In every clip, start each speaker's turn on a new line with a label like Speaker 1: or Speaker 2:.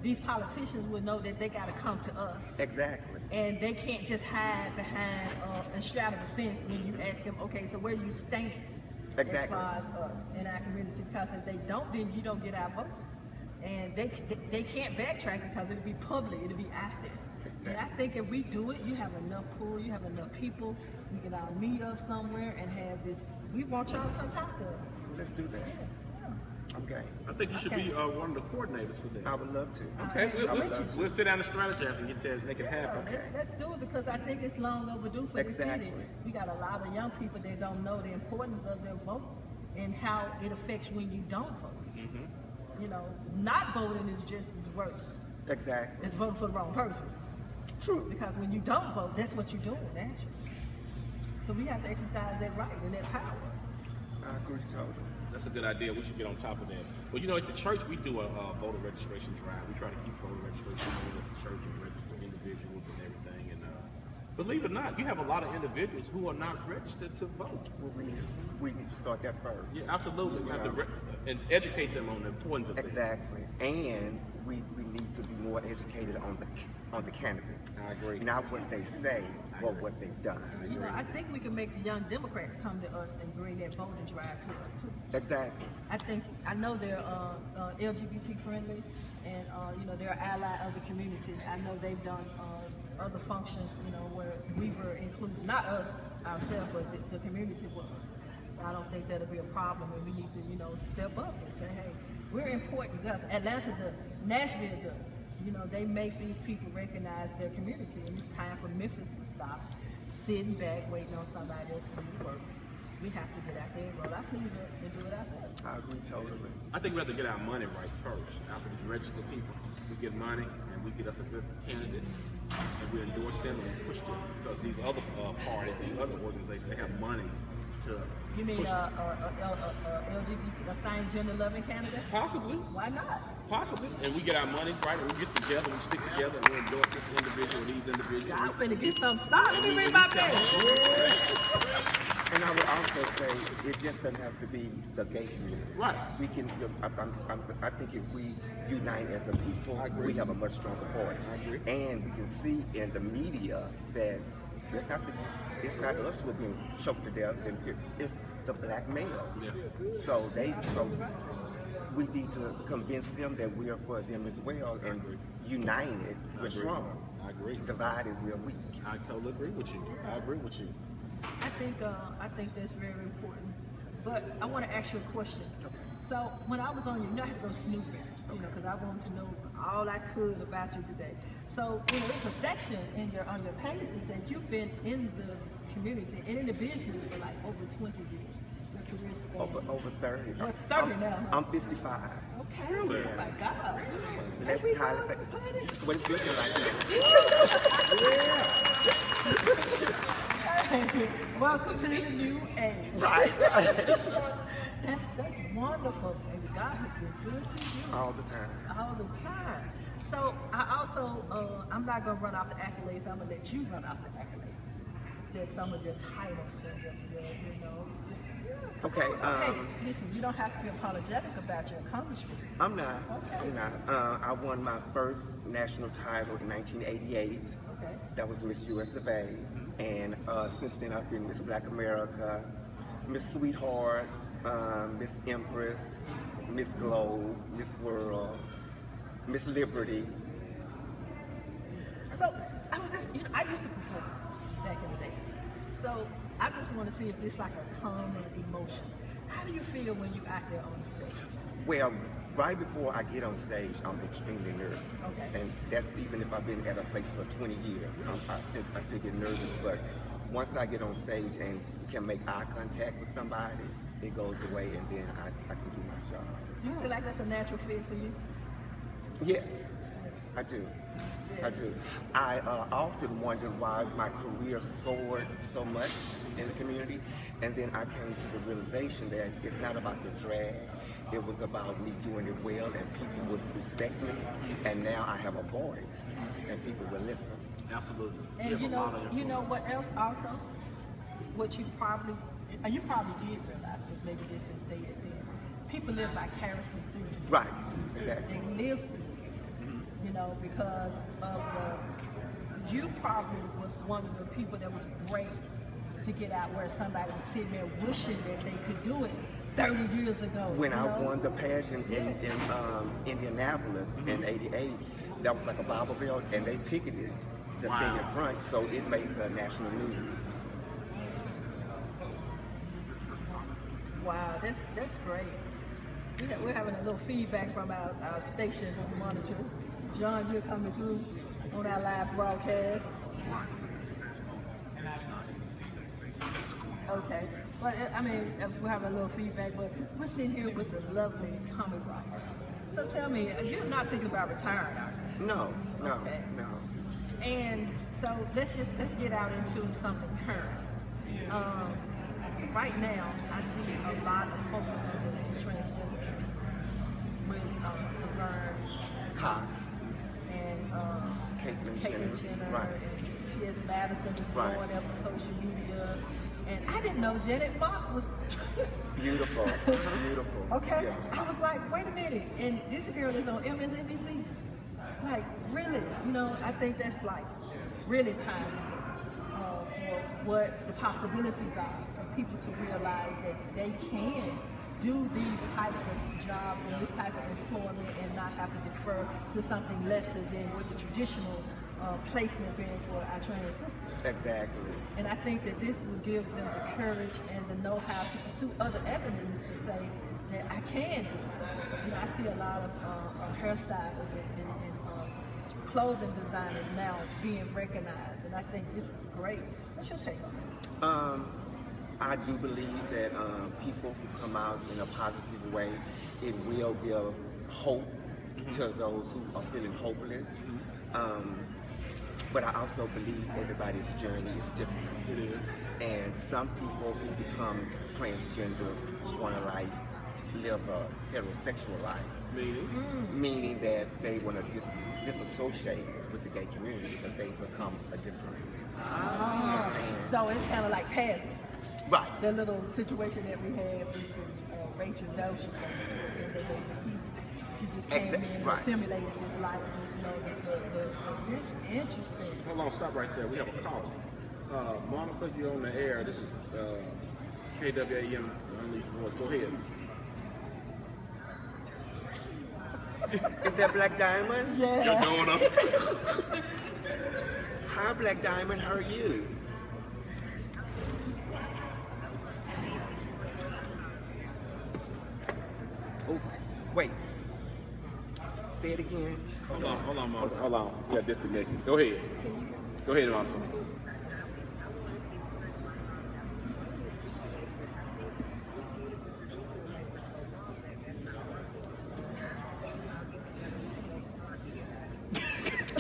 Speaker 1: these politicians will know that they got to come to us.
Speaker 2: Exactly.
Speaker 1: And they can't just hide behind and straddle the fence when you ask them, okay, so where do you stand as far as us in our community? Because if they don't, then you don't get our vote. And they can't backtrack because it'll be public, it'll be out there. And I think if we do it, you have enough pull, you have enough people, we can all meet up somewhere and have this. We want y'all to come talk to us.
Speaker 2: Let's do that.
Speaker 1: Yeah.
Speaker 2: Okay.
Speaker 3: I think you should be one of the coordinators for that.
Speaker 2: I would love to.
Speaker 3: Okay, we'll sit down and strategize and get that, make it happen.
Speaker 1: Okay. Let's do it because I think it's long overdue for the city. We got a lot of young people that don't know the importance of their vote and how it affects when you don't vote. You know, not voting is just as worse.
Speaker 2: Exactly.
Speaker 1: It's voting for the wrong person.
Speaker 2: True.
Speaker 1: Because when you don't vote, that's what you're doing, actually. So we have to exercise that right and that power.
Speaker 2: I agree totally.
Speaker 3: That's a good idea. We should get on top of that. Well, you know, at the church, we do a voter registration drive. We try to keep voter registration going at the church and register individuals and everything. And believe it or not, you have a lot of individuals who are not registered to vote.
Speaker 2: Well, we need to start that first.
Speaker 3: Yeah, absolutely. We have to and educate them on the importance of
Speaker 2: exactly. And we need to be more educated on the candidates.
Speaker 3: I agree.
Speaker 2: Not what they say, but what they've done.
Speaker 1: You know, I think we can make the young Democrats come to us and bring that voting drive to us too.
Speaker 2: Exactly.
Speaker 1: I know they're LGBT friendly, and you know, they're an ally of the community. I know they've done other functions, you know, where we were included, not us ourselves, but the community was. So I don't think that'll be a problem, and we need to, you know, step up and say, hey, we're important. Because Atlanta does, Nashville does. You know, they make these people recognize their community, and it's time for Memphis to stop sitting back, waiting on somebody else to do the work. We have to get out there and roll our sleeves up and do it ourselves.
Speaker 2: I agree totally.
Speaker 3: I think we have to get our money right first. After we register people, we get money and we get us a good candidate, and we endorse them and we push them. Because these other parties, these other organizations, they have monies to.
Speaker 1: You mean LGBT, a same gender loving candidate?
Speaker 3: Possibly.
Speaker 1: Why not?
Speaker 3: Possibly. And we get our money right, and we get together, we stick together, and we endorse this individual, these individuals.
Speaker 1: I'm finna get something started. Let me read my page.
Speaker 2: And I would also say it just doesn't have to be the gay community.
Speaker 3: Right.
Speaker 2: We can. I think if we unite as a people, we have a much stronger voice.
Speaker 3: I agree.
Speaker 2: And we can see in the media that it's not us who are being choked to death. It's the black male.
Speaker 3: Yeah.
Speaker 2: So we need to convince them that we are for them as well. And united, we're strong.
Speaker 3: I agree.
Speaker 2: Divided, we're weak.
Speaker 3: I totally agree with you. I agree with you.
Speaker 1: I think that's very important. But I want to ask you a question.
Speaker 2: Okay.
Speaker 1: So when I was on you know, I had to go snooping, you know, because I wanted to know all I could about you today. So you know, there's a section on your page that said you've been in the community and in the business for like over 20 years. Your career span.
Speaker 2: Over 30.
Speaker 1: You're 30 now. Huh?
Speaker 2: I'm 55.
Speaker 1: Okay. Really? Oh my God.
Speaker 2: That's highly effective. This is what it's looking like now.
Speaker 1: Well, continue you age.
Speaker 2: Right.
Speaker 1: That's wonderful, baby. God has been good to you.
Speaker 2: All the time.
Speaker 1: All the time. So I also, I'm not gonna run off the accolades. I'm gonna let you run off the accolades. There's some of your titles and your you know.
Speaker 2: Okay.
Speaker 1: Hey, listen, you don't have to be apologetic about your accomplishments.
Speaker 2: I'm not.
Speaker 1: Okay.
Speaker 2: I'm not. I won my first national title in 1988.
Speaker 1: Okay.
Speaker 2: That was Miss US of A. And since then I've been Miss Black America, Miss Sweetheart, Miss Empress, Miss Globe, Miss World, Miss Liberty.
Speaker 1: So I was just, you know, I used to perform back in the day. So I just want to see if it's like a common emotion. How do you feel when you're out there on the stage?
Speaker 2: Well, right before I get on stage, I'm extremely nervous.
Speaker 1: Okay.
Speaker 2: And that's even if I've been at a place for 20 years. I still get nervous, but once I get on stage and can make eye contact with somebody, it goes away and then I can do my job.
Speaker 1: You feel like that's a natural fit for you?
Speaker 2: Yes, I do. I do. I often wonder why my career soared so much in the community, and then I came to the realization that it's not about the drag. It was about me doing it well, and people would respect me. And now I have a voice, and people will listen.
Speaker 3: Absolutely.
Speaker 1: And you know what else also? What you probably did realize, because maybe just didn't say it then. People live vicariously through you.
Speaker 2: Right. Exactly.
Speaker 1: They live through you. know, because of you probably was one of the people that was great to get out where somebody was sitting there wishing that they could do it 30 years ago.
Speaker 2: When I won the pageant in Indianapolis in '88, that was like a Bible Belt, and they picketed the thing in front, so it made the national news.
Speaker 1: Wow, that's great. We're having a little feedback from our station monitor. John, you're coming through on our live broadcast. Okay. Well, I mean, we're having a little feedback, but we're sitting here with the lovely Tommy Rice. So tell me, you're not thinking about retiring, are you?
Speaker 2: No.
Speaker 1: And so let's get out into something current. Right now, I see a lot of focus on the transgender with Laverne
Speaker 2: Cox
Speaker 1: and
Speaker 2: Caitlyn
Speaker 1: Jenner,
Speaker 2: right.
Speaker 1: and T.S. Madison is
Speaker 2: right.
Speaker 1: blowing up on social media. And I didn't know Janet Mock was
Speaker 2: beautiful. Beautiful.
Speaker 1: Okay.
Speaker 2: Yeah.
Speaker 1: I was like, wait a minute. And this girl is on MSNBC. Like, really? You know, I think that's like really pioneering for what the possibilities are for people to realize that they can do these types of jobs and this type of employment and not have to defer to something lesser than what the traditional placement being for our training systems.
Speaker 2: Exactly.
Speaker 1: And I think that this will give them the courage and the know-how to pursue other avenues to say that I can do it. You know, I see a lot of hairstylists and clothing designers now being recognized, and I think this is great. What's your take on it?
Speaker 2: I do believe that people who come out in a positive way, it will give hope to those who are feeling hopeless. But I also believe everybody's journey is different.
Speaker 3: It is.
Speaker 2: And some people who become transgender want to like live a heterosexual life. Meaning that they want to disassociate with the gay community because they become a different.
Speaker 1: So it's kind of like passing.
Speaker 2: Right.
Speaker 1: The little situation that we had with Rachel Doshi. She just came in and simulated this life. You know, this interesting.
Speaker 3: Hold on, stop right there. We have a call. Monica, you're on the air. This is KWAM Unleashed Voice. Go ahead.
Speaker 2: Is that Black Diamond?
Speaker 1: Yeah.
Speaker 3: You're doing it.
Speaker 2: Hi, Black Diamond. How are you? Oh, wait. Say it again.
Speaker 3: Hold on, Monica. Hold on. We got disconnected. Go ahead. Go ahead, Monica.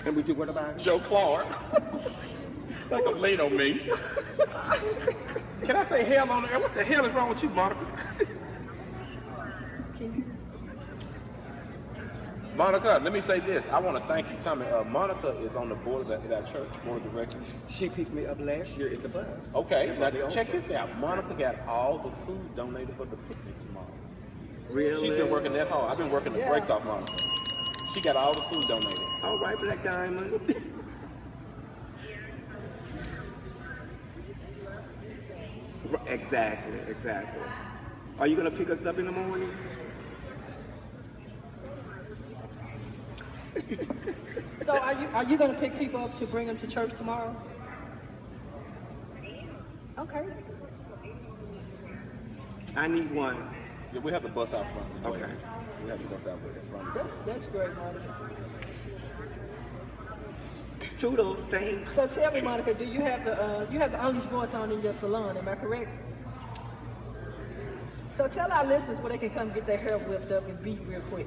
Speaker 2: And we do what about it?
Speaker 3: Joe Clark. Like a late on me. Can I say hell on the air? What the hell is wrong with you, Monica? Monica, let me say this. I want to thank you for coming. Monica is on the board of that church, board of directors.
Speaker 2: She picked me up last year at the bus.
Speaker 3: Okay, now check this out. Monica got all the food donated for the picnic tomorrow.
Speaker 2: Really?
Speaker 3: She's been working that hard. I've been working the breaks off Monica. She got all the food donated.
Speaker 2: All right, Black Diamond. Exactly. Are you gonna pick us up in the morning?
Speaker 1: So are you going to pick people up to bring them to church tomorrow? Okay.
Speaker 2: I need one.
Speaker 3: Yeah, we have the bus out front.
Speaker 2: Okay.
Speaker 3: We have the bus out front.
Speaker 1: That's great, Monica.
Speaker 2: Toodles, thanks.
Speaker 1: So tell me, Monica, do you have the Unleashed Voice on in your salon? Am I correct? So tell our listeners where they can come get their hair whipped up and beat real quick.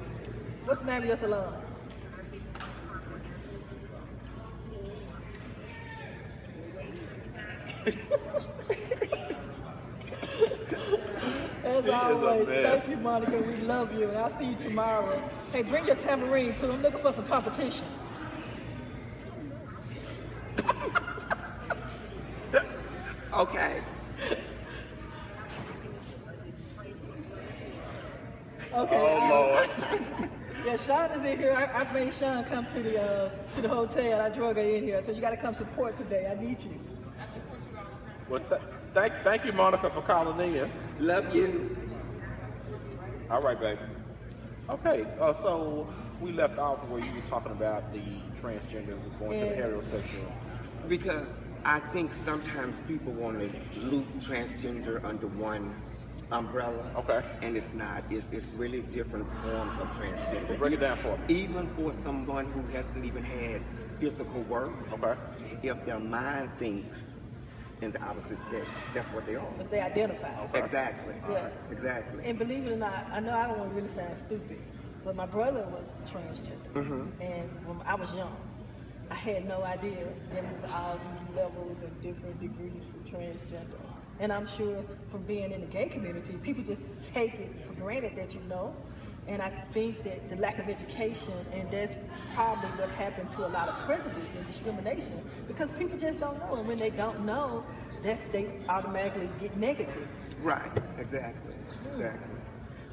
Speaker 1: What's the name of your salon? As always, thank you, Monica. We love you, and I'll see you tomorrow. Hey, bring your tambourine too. I'm looking for some competition.
Speaker 2: Okay.
Speaker 1: Okay.
Speaker 3: Oh, Lord.
Speaker 1: Yeah, Sean is in here. I made Sean come to the hotel. I drug her in here. So you got to come support today. I need you.
Speaker 3: Well, thank you, Monica, for calling in.
Speaker 2: Love you.
Speaker 3: All right, baby. Okay, so we left off where you were talking about the transgender going to the heterosexual.
Speaker 2: Because I think sometimes people want to loop transgender under one umbrella.
Speaker 3: Okay.
Speaker 2: And it's not. It's really different forms of transgender.
Speaker 3: Break it down for me.
Speaker 2: Even for someone who hasn't even had physical work,
Speaker 3: Okay.
Speaker 2: if their mind thinks in the opposite sex, that's what they are.
Speaker 1: But they identify.
Speaker 3: Okay.
Speaker 2: Exactly.
Speaker 1: Yeah.
Speaker 2: Exactly.
Speaker 1: And believe it or not, I know I don't want to really sound stupid, but my brother was transgender. And when I was young, I had no idea there was all these levels and different degrees of transgender. And I'm sure from being in the gay community, people just take it for granted that you know. And I think that the lack of education, and that's probably what happened to a lot of prejudice and discrimination, because people just don't know. And when they don't know, they automatically get negative.
Speaker 2: Right. Exactly. Exactly.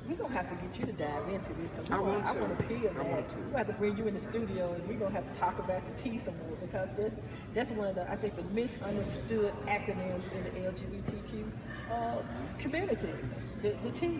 Speaker 1: We're going to have to get you to dive into this.
Speaker 2: I want to.
Speaker 1: I want to peel that.
Speaker 2: I want to.
Speaker 1: We'll have to bring you in the studio, and we're going to have to talk about the T some more, because that's one of the, I think, the misunderstood acronyms in the LGBTQ community, the T.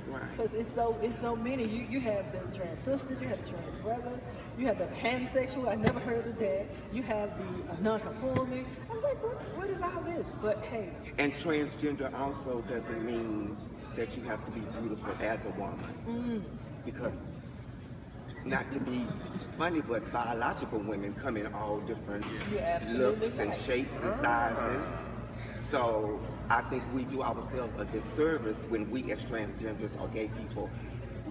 Speaker 2: Right.
Speaker 1: Because it's so many. You have the trans sisters, you have the trans brother, you have the pansexual. I never heard of that. You have the non-conforming. I was like, what is all this? But hey.
Speaker 2: And transgender also doesn't mean that you have to be beautiful as a woman. Because, not to be funny, but biological women come in all different looks and shapes and sizes. So I think we do ourselves a disservice when we as transgenders or gay people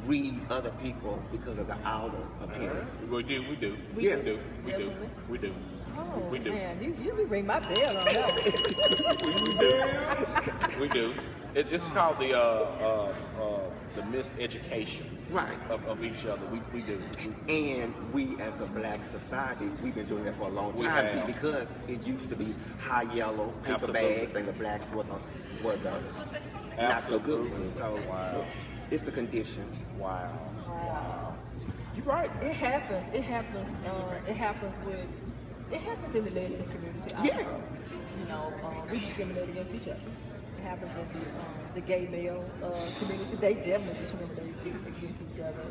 Speaker 2: read other people because of the outer appearance.
Speaker 3: We do.
Speaker 2: Yeah.
Speaker 3: We do.
Speaker 1: Oh,
Speaker 3: We do.
Speaker 1: man, you ring my bell on that one.
Speaker 3: We do. It's called the miseducation
Speaker 2: Right.
Speaker 3: of each other. We do.
Speaker 2: And we as a black society, we've been doing that for a long
Speaker 3: We
Speaker 2: time
Speaker 3: have.
Speaker 2: because it used to be high yellow paper
Speaker 3: Absolutely.
Speaker 2: bags and the blacks were not so good.
Speaker 3: Absolutely.
Speaker 2: So
Speaker 3: Wow.
Speaker 2: it's a condition.
Speaker 3: Wow.
Speaker 1: Wow.
Speaker 3: You're right.
Speaker 1: It happens. It happens in the lesbian community. Also.
Speaker 2: Yeah.
Speaker 1: You know, we discriminate against each other. It happens in the gay male community. They definitely discriminate against each other.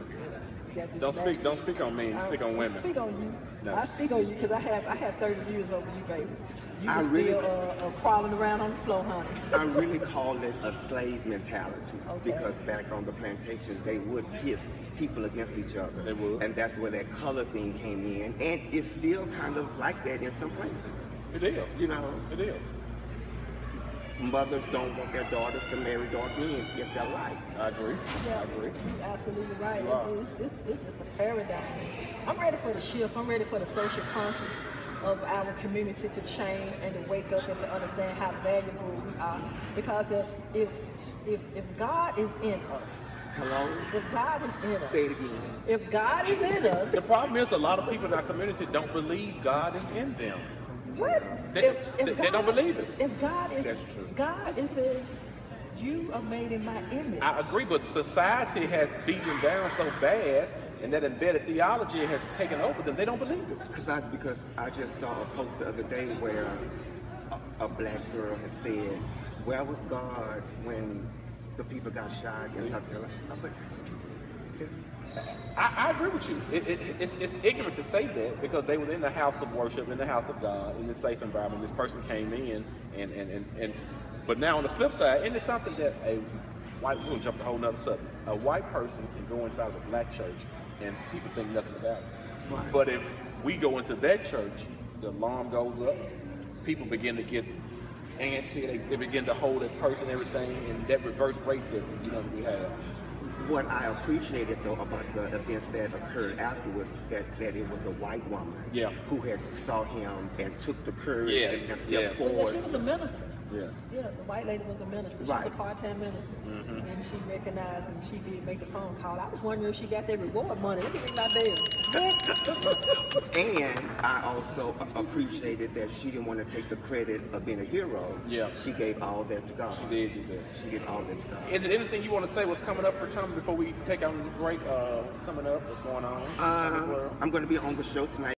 Speaker 3: Don't speak on me. Speak on women.
Speaker 1: Speak on you.
Speaker 3: No.
Speaker 1: I speak on you because I have 30 years over you, baby. You
Speaker 2: I
Speaker 1: was
Speaker 2: really-
Speaker 1: still crawling around on the floor, honey.
Speaker 2: I really call it a slave mentality
Speaker 1: Okay.
Speaker 2: because back on the plantations, they would pit people against each other.
Speaker 3: They would.
Speaker 2: And that's where that color thing came in. And it's still kind of like that in some places.
Speaker 3: It is.
Speaker 2: You know,
Speaker 3: It is.
Speaker 2: mothers don't want their daughters to marry dark men if they're white.
Speaker 3: I agree.
Speaker 1: Yeah,
Speaker 3: I agree.
Speaker 1: you're absolutely right.
Speaker 3: You are.
Speaker 1: It's just a paradigm. I'm ready for the shift. I'm ready for the social conscience of our community to change and to wake up and to understand how valuable we are. Because if God is in us,
Speaker 2: Hello?
Speaker 1: if God is in us,
Speaker 2: Say it again.
Speaker 1: if God is in us,
Speaker 3: The problem is a lot of people in our community don't believe God is in them.
Speaker 1: what?
Speaker 3: They don't believe it.
Speaker 1: If God is,
Speaker 3: That's true.
Speaker 1: God is says, you are made in my image.
Speaker 3: I agree, but society has beaten down so bad, and that embedded theology has taken over them. They don't believe it.
Speaker 2: Because I just saw a post the other day where a black girl has said, where was God when the people got shot in South Carolina? But
Speaker 3: I agree with you. It's ignorant to say that because they were in the house of worship, in the house of God, in a safe environment. This person came in, and but now on the flip side, isn't it something that a white, we'll jump a whole nother subject. A white person can go inside of a black church and people think nothing about it.
Speaker 2: Right.
Speaker 3: But if we go into that church, the alarm goes up, people begin to get antsy, they begin to hold that person, everything, and that reverse racism, you know, that we have.
Speaker 2: what I appreciated though about the events that occurred afterwards, that it was a white woman
Speaker 3: Yeah.
Speaker 2: who had saw him and took the courage
Speaker 3: Yes,
Speaker 2: and stepped
Speaker 3: yes.
Speaker 1: But
Speaker 2: forward.
Speaker 1: she was a minister.
Speaker 3: Yes.
Speaker 1: Yeah, the white lady was a minister. She
Speaker 2: Right.
Speaker 1: was a part-time minister. And she recognized and she did make the phone call. I was wondering if she got that reward money. Let me ring my bell.
Speaker 2: And I also appreciated that she didn't want to take the credit of being a hero.
Speaker 3: Yeah.
Speaker 2: She gave all that to God.
Speaker 3: She did do that.
Speaker 2: She gave all that to God.
Speaker 3: Is it anything you want to say what's coming up for Tommy before we take out the break? What's coming up? What's going on?
Speaker 2: I'm going to be on the show tonight.